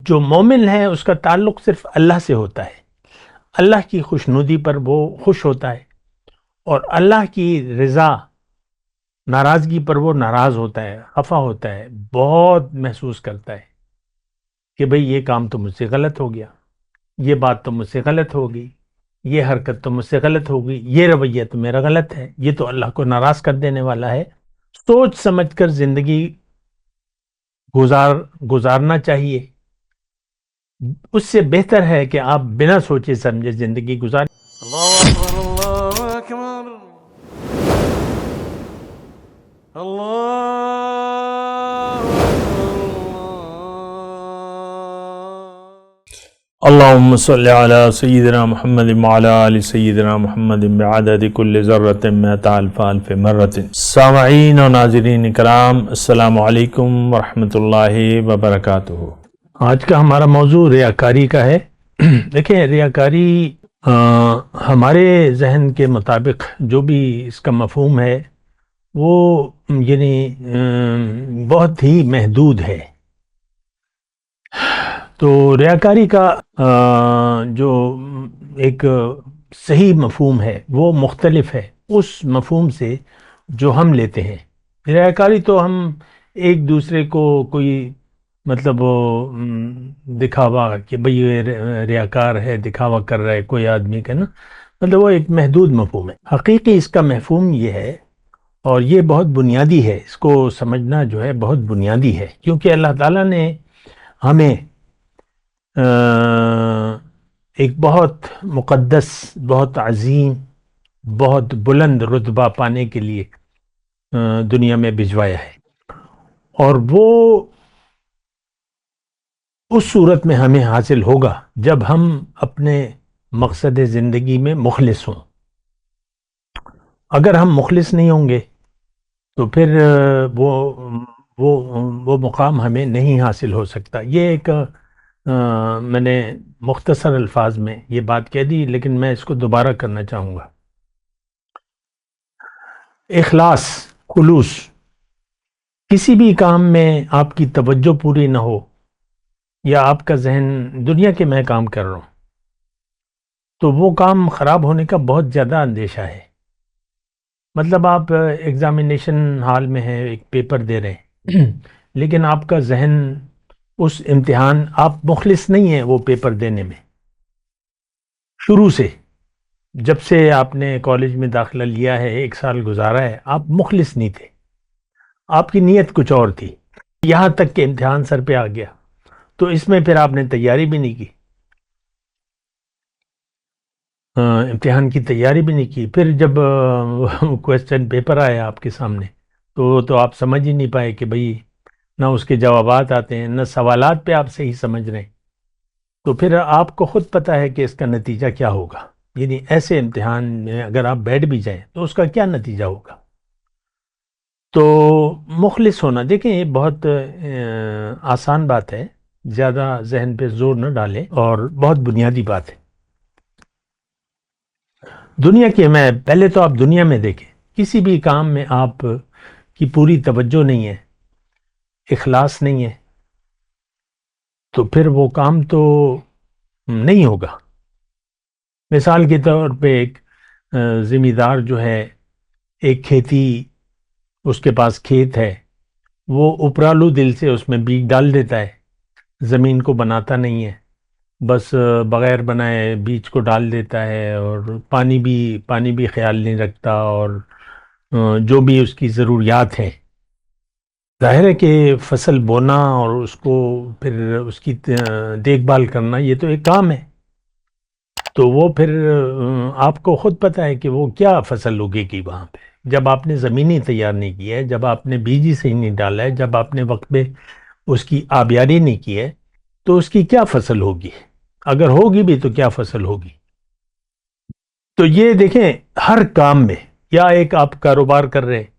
جو مومن ہے اس کا تعلق صرف اللہ سے ہوتا ہے، اللہ کی خوشنودی پر وہ خوش ہوتا ہے، اور اللہ کی رضا ناراضگی پر وہ ناراض ہوتا ہے، خفا ہوتا ہے، بہت محسوس کرتا ہے کہ بھئی یہ کام تو مجھ سے غلط ہو گیا، یہ بات تو مجھ سے غلط ہو گئی، یہ حرکت تو مجھ سے غلط ہو گئی، یہ رویہ تو میرا غلط ہے، یہ تو اللہ کو ناراض کر دینے والا ہے۔ سوچ سمجھ کر زندگی گزارنا چاہیے، اس سے بہتر ہے کہ آپ بنا سوچے سمجھے زندگی گزاریں۔ اللہ اکبر اللہ اکبر اللہ اللهم صل على سيدنا محمد وعلى آل سيدنا محمد بعدد كل ذرة مئة ألف ألف مرة۔ سامعین و ناظرین کرام، السلام علیکم ورحمۃ اللہ وبرکاتہ۔ آج کا ہمارا موضوع ریاکاری کا ہے۔ دیکھیں، ریاکاری ہمارے ذہن کے مطابق جو بھی اس کا مفہوم ہے وہ یعنی بہت ہی محدود ہے۔ تو ریاکاری کا جو ایک صحیح مفہوم ہے وہ مختلف ہے اس مفہوم سے جو ہم لیتے ہیں۔ ریاکاری تو ہم ایک دوسرے کو کوئی مطلب دکھاوا کہ بھئی یہ ریاکار ہے، دکھاوا کر رہا ہے کوئی آدمی کا نا، مطلب وہ ایک محدود مفہوم ہے۔ حقیقی اس کا مفہوم یہ ہے، اور یہ بہت بنیادی ہے، اس کو سمجھنا جو ہے بہت بنیادی ہے، کیونکہ اللہ تعالیٰ نے ہمیں ایک بہت مقدس، بہت عظیم، بہت بلند رتبہ پانے کے لیے دنیا میں بھجوایا ہے، اور وہ اس صورت میں ہمیں حاصل ہوگا جب ہم اپنے مقصد زندگی میں مخلص ہوں۔ اگر ہم مخلص نہیں ہوں گے تو پھر وہ مقام ہمیں نہیں حاصل ہو سکتا۔ یہ ایک میں نے مختصر الفاظ میں یہ بات کہہ دی، لیکن میں اس کو دوبارہ کرنا چاہوں گا۔ اخلاص، خلوص، کسی بھی کام میں آپ کی توجہ پوری نہ ہو، یا آپ کا ذہن دنیا کے میں کام کر رہا ہوں، تو وہ کام خراب ہونے کا بہت زیادہ اندیشہ ہے۔ مطلب آپ ایگزامینیشن ہال میں ہیں، ایک پیپر دے رہے ہیں، لیکن آپ کا ذہن اس امتحان، آپ مخلص نہیں ہیں وہ پیپر دینے میں۔ شروع سے جب سے آپ نے کالج میں داخلہ لیا ہے، 1 سال گزارا ہے، آپ مخلص نہیں تھے، آپ کی نیت کچھ اور تھی، یہاں تک کہ امتحان سر پہ آ گیا، تو اس میں پھر آپ نے تیاری بھی نہیں کی، امتحان کی تیاری بھی نہیں کی۔ پھر جب کویسچن پیپر آیا آپ کے سامنے تو آپ سمجھ ہی نہیں پائے کہ بھئی نہ اس کے جوابات آتے ہیں، نہ سوالات پہ آپ صحیح سمجھ رہے ہیں، تو پھر آپ کو خود پتہ ہے کہ اس کا نتیجہ کیا ہوگا۔ یعنی ایسے امتحان میں اگر آپ بیٹھ بھی جائیں تو اس کا کیا نتیجہ ہوگا۔ تو مخلص ہونا، دیکھیں یہ بہت آسان بات ہے، زیادہ ذہن پہ زور نہ ڈالیں، اور بہت بنیادی بات ہے۔ دنیا کے میں پہلے تو آپ دنیا میں دیکھیں، کسی بھی کام میں آپ کی پوری توجہ نہیں ہے، اخلاص نہیں ہے، تو پھر وہ کام تو نہیں ہوگا۔ مثال کے طور پہ ایک ذمہ دار جو ہے، ایک کھیتی، اس کے پاس کھیت ہے، وہ اپرالو دل سے اس میں بیج ڈال دیتا ہے، زمین کو بناتا نہیں ہے، بس بغیر بنائے بیج کو ڈال دیتا ہے، اور پانی بھی خیال نہیں رکھتا، اور جو بھی اس کی ضروریات ہیں۔ ظاہر ہے کہ فصل بونا اور اس کو پھر اس کی دیکھ بھال کرنا یہ تو ایک کام ہے، تو وہ پھر آپ کو خود پتہ ہے کہ وہ کیا فصل اگے گی وہاں پہ، جب آپ نے زمین ہی تیار نہیں کی ہے، جب آپ نے بیج ہی صحیح نہیں ڈالا ہے، جب آپ نے وقت پہ اس کی آبیاری نہیں کی ہے، تو اس کی کیا فصل ہوگی؟ اگر ہوگی بھی تو کیا فصل ہوگی؟ تو یہ دیکھیں، ہر کام میں، یا ایک آپ کاروبار کر رہے ہیں،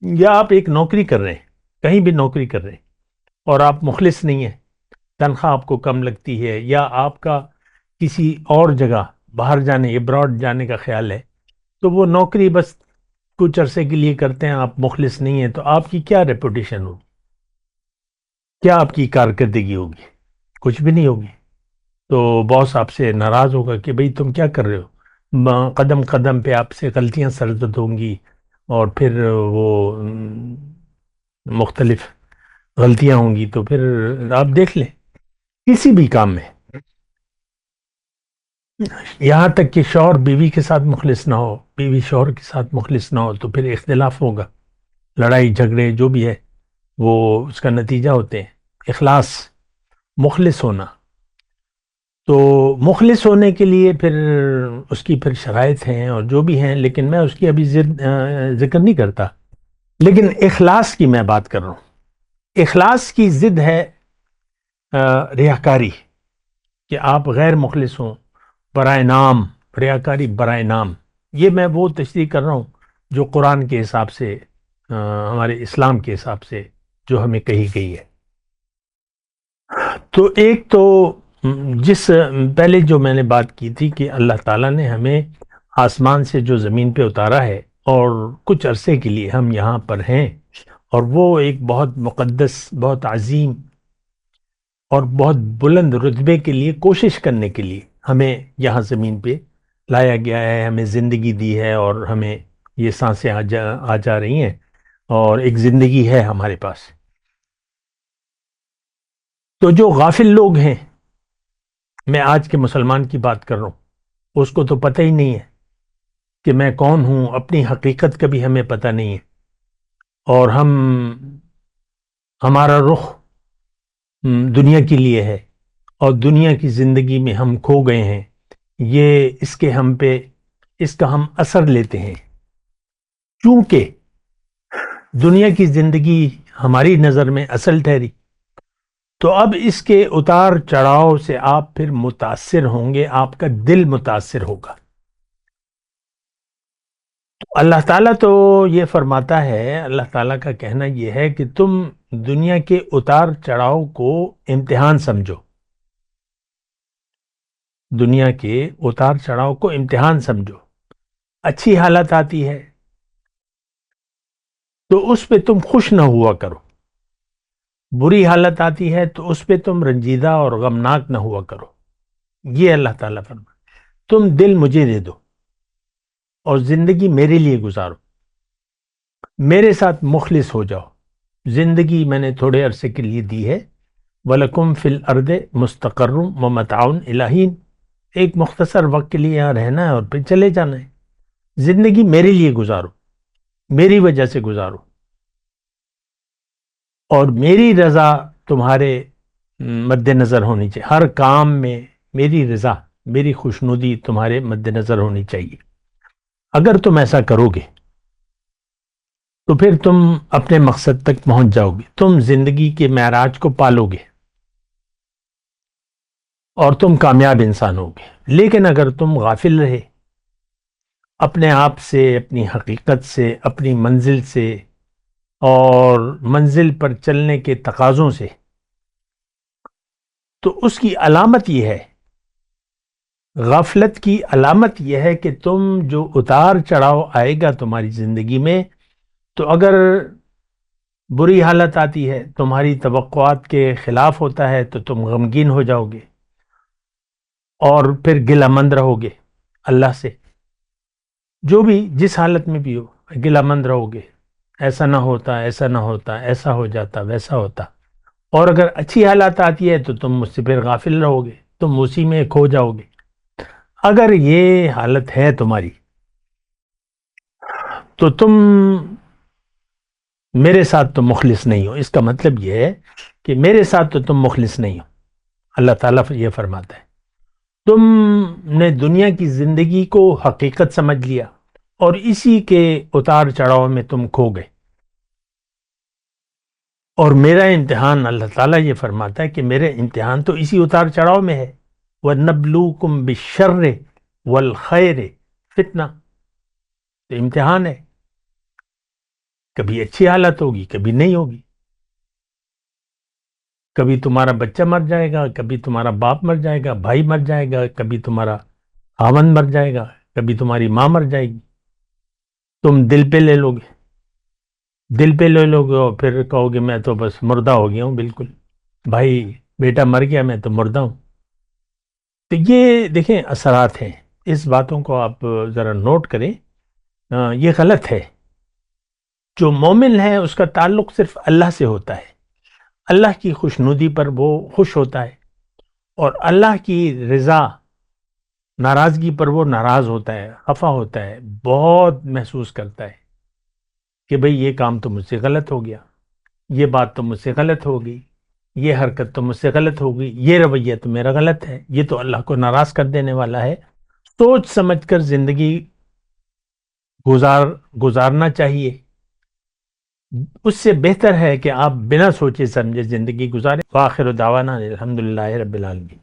یا آپ ایک نوکری کر رہے ہیں، کہیں بھی نوکری کر رہے ہیں، اور آپ مخلص نہیں ہیں، تنخواہ آپ کو کم لگتی ہے، یا آپ کا کسی اور جگہ باہر جانے، ابراڈ جانے کا خیال ہے، تو وہ نوکری بس کچھ عرصے کے لیے کرتے ہیں، آپ مخلص نہیں ہیں، تو آپ کی کیا ریپوٹیشن ہوگی، کیا آپ کی کارکردگی ہوگی؟ کچھ بھی نہیں ہوگی. تو باس آپ سے ناراض ہوگا کہ بھئی تم کیا کر رہے ہو. قدم قدم پہ آپ سے غلطیاں سرزد ہوں گی، اور پھر وہ مختلف غلطیاں ہوں گی. تو پھر آپ دیکھ لیں کسی بھی کام میں، یہاں تک کہ شوہر بیوی کے ساتھ مخلص نہ ہو، بیوی شوہر کے ساتھ مخلص نہ ہو، تو پھر اختلاف ہوگا، لڑائی جھگڑے جو بھی ہے وہ اس کا نتیجہ ہوتے ہیں. اخلاص، مخلص ہونا. تو مخلص ہونے کے لیے پھر اس کی پھر شرائط ہیں اور جو بھی ہیں، لیکن میں اس کی ابھی ذکر نہیں کرتا. لیکن اخلاص کی میں بات کر رہا ہوں. اخلاص کی ضد ہے ریاکاری، کہ آپ غیر مخلص ہوں برائے نام، ریاکاری برائے نام. یہ میں وہ تشریح کر رہا ہوں جو قرآن کے حساب سے، ہمارے اسلام کے حساب سے جو ہمیں کہی گئی ہے. تو ایک تو جس پہلے جو میں نے بات کی تھی کہ اللہ تعالیٰ نے ہمیں آسمان سے جو زمین پہ اتارا ہے، اور کچھ عرصے کے لیے ہم یہاں پر ہیں، اور وہ ایک بہت مقدس، بہت عظیم اور بہت بلند رتبے کے لیے کوشش کرنے کے لیے ہمیں یہاں زمین پہ لایا گیا ہے، ہمیں زندگی دی ہے، اور ہمیں یہ سانسیں آ جا رہی ہیں، اور ایک زندگی ہے ہمارے پاس. تو جو غافل لوگ ہیں، میں آج کے مسلمان کی بات کر رہا ہوں، اس کو تو پتہ ہی نہیں ہے کہ میں کون ہوں، اپنی حقیقت کا بھی ہمیں پتہ نہیں ہے، اور ہمارا رخ دنیا کے لیے ہے، اور دنیا کی زندگی میں ہم کھو گئے ہیں. یہ اس کا ہم اثر لیتے ہیں، چونکہ دنیا کی زندگی ہماری نظر میں اصل ٹھہری. تو اب اس کے اتار چڑھاؤ سے آپ پھر متاثر ہوں گے، آپ کا دل متاثر ہوگا. اللہ تعالیٰ تو یہ فرماتا ہے، اللہ تعالیٰ کا کہنا یہ ہے کہ تم دنیا کے اتار چڑھاؤ کو امتحان سمجھو. دنیا کے اتار چڑھاؤ کو امتحان سمجھو. اچھی حالت آتی ہے تو اس پہ تم خوش نہ ہوا کرو، بری حالت آتی ہے تو اس پہ تم رنجیدہ اور غمناک نہ ہوا کرو. یہ اللہ تعالیٰ فرماتا ہے. تم دل مجھے دے دو اور زندگی میرے لیے گزارو، میرے ساتھ مخلص ہو جاؤ. زندگی میں نے تھوڑے عرصے کے لیے دی ہے. وَلَكُمْ فِي الْأَرْضِ مُسْتَقَرٌّ وَمَتَاعٌ إِلَىٰ حِينٍ. ایک مختصر وقت کے لیے یہاں رہنا ہے اور پھر چلے جانا ہے. زندگی میرے لیے گزارو، میری وجہ سے گزارو، اور میری رضا تمہارے مد نظر ہونی چاہیے. ہر کام میں میری رضا، میری خوشنودی تمہارے مد نظر ہونی چاہیے. اگر تم ایسا کرو گے تو پھر تم اپنے مقصد تک پہنچ جاؤ گے، تم زندگی کے معراج کو پالو گے اور تم کامیاب انسان ہوگے. لیکن اگر تم غافل رہے اپنے آپ سے، اپنی حقیقت سے، اپنی منزل سے، اور منزل پر چلنے کے تقاضوں سے، تو اس کی علامت یہ ہے، غفلت کی علامت یہ ہے کہ تم جو اتار چڑھاؤ آئے گا تمہاری زندگی میں، تو اگر بری حالت آتی ہے، تمہاری توقعات کے خلاف ہوتا ہے، تو تم غمگین ہو جاؤ گے اور پھر گلہ مند رہو گے اللہ سے. جو بھی جس حالت میں بھی ہو گلہ مند رہو گے، ایسا نہ ہوتا، ایسا نہ ہوتا، ایسا ہو جاتا، ویسا ہوتا. اور اگر اچھی حالات آتی ہے تو تم مجھ سے پھر غافل رہو گے، تم اسی میں کھو جاؤ گے. اگر یہ حالت ہے تمہاری تو تم میرے ساتھ تو مخلص نہیں ہو. اس کا مطلب یہ ہے کہ میرے ساتھ تو تم مخلص نہیں ہو. اللہ تعالیٰ یہ فرماتا ہے تم نے دنیا کی زندگی کو حقیقت سمجھ لیا اور اسی کے اتار چڑھاؤ میں تم کھو گئے. اور میرا امتحان، اللہ تعالیٰ یہ فرماتا ہے کہ میرے امتحان تو اسی اتار چڑھاؤ میں ہے. وَنَبْلُوكُمْ بِالشَّرِّ وَالْخَيْرِ فِتْنَةً. تو امتحان ہے، کبھی اچھی حالت ہوگی، کبھی نہیں ہوگی. کبھی تمہارا بچہ مر جائے گا، کبھی تمہارا باپ مر جائے گا، بھائی مر جائے گا، کبھی تمہارا خاوند مر جائے گا، کبھی تمہاری ماں مر جائے گی. تم دل پہ لے لو گے، دل پہ لے لو گے، اور پھر کہو گے میں تو بس مردہ ہو گیا ہوں بالکل. بھائی بیٹا مر گیا میں تو مردہ ہوں. تو یہ دیکھیں اثرات ہیں. اس باتوں کو آپ ذرا نوٹ کریں. یہ غلط ہے. جو مومن ہے اس کا تعلق صرف اللہ سے ہوتا ہے. اللہ کی خوشنودی پر وہ خوش ہوتا ہے اور اللہ کی رضا ناراضگی پر وہ ناراض ہوتا ہے، خفا ہوتا ہے، بہت محسوس کرتا ہے کہ بھئی یہ کام تو مجھ سے غلط ہو گیا، یہ بات تو مجھ سے غلط ہو گئی، یہ حرکت تو مجھ سے غلط ہو گئی، یہ رویہ تو میرا غلط ہے، یہ تو اللہ کو ناراض کر دینے والا ہے. سوچ سمجھ کر زندگی گزارنا چاہیے. اس سے بہتر ہے کہ آپ بنا سوچے سمجھے زندگی گزاریں. وآخر دعوانا الحمدللہ رب العالمین.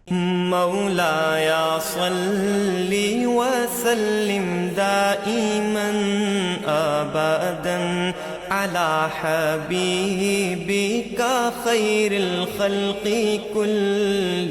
مولاي صل وسلم دائما ابدا على حبيبك خير الخلق كلهم